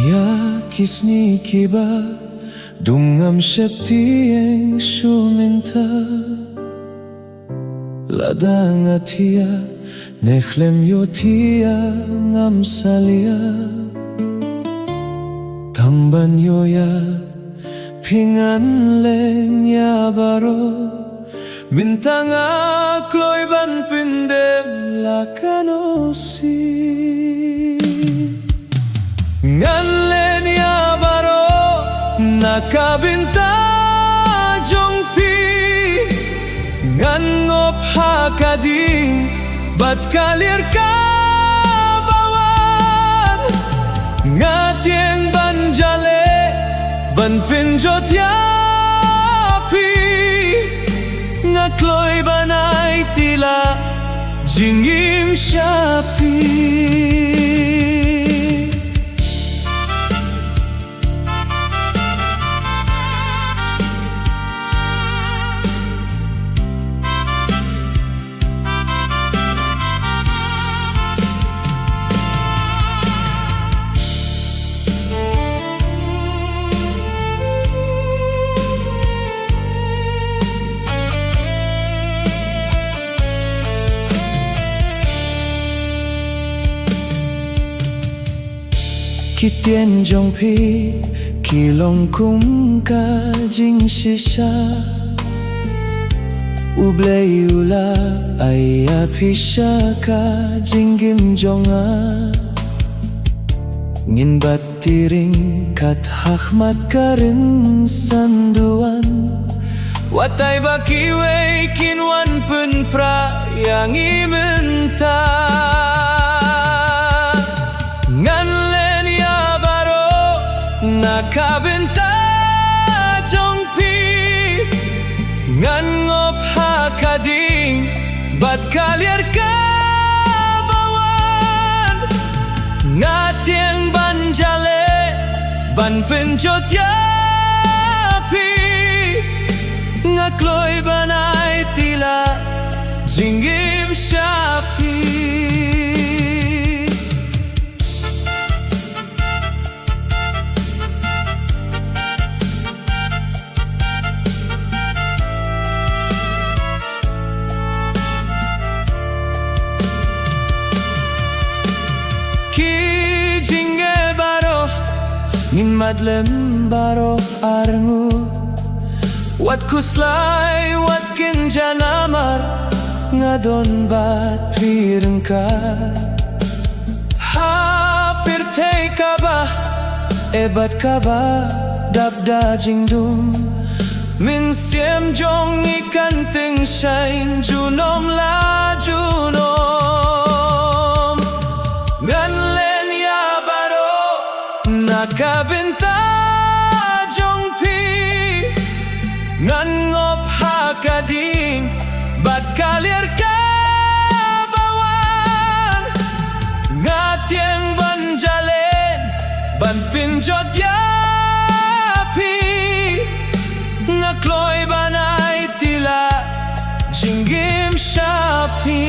Ya kisni kiba dungam septieng shuminta Ladangatia nechlem yotia ngam salia Tamban yoya pingan lenya baro Bintanga kloiban pindem lakanosi Ngan lenya baro nakabinta jongpi Ngan ngop hakading bat kalir ka bawan Ngatieng banjale ban pinjot yapi Ngakloy banay tila jingim syapi Kitien jong pi kilong kum ka jing shisha Ublay ula aya pisha ka jinggim jonga Ngin batiring kat hakmat karin sanduan Watay bakiway kinwan pun pra yang imenta Nakabinta jongpi Ngan ngop hakading bat kalir ka bawan Ngatieng banjale ban penjot yapi Ngakloy banay tila jinggim syapi Ki jingge baro Ngin madlem baro arngu Wat kuslay wat kinjanamar Ngadon bat pirengka Hapir tei kaba Ebat kaba dabda jingdum Min siem jong ikan ting shain Junom la junom Ngan lenya baro nakabinta jongpi Ngan ngop hakading bat kalir ka bawan Ngatieng banjalen ban pinjot yapi Ngakloy banay tila jinggim syapi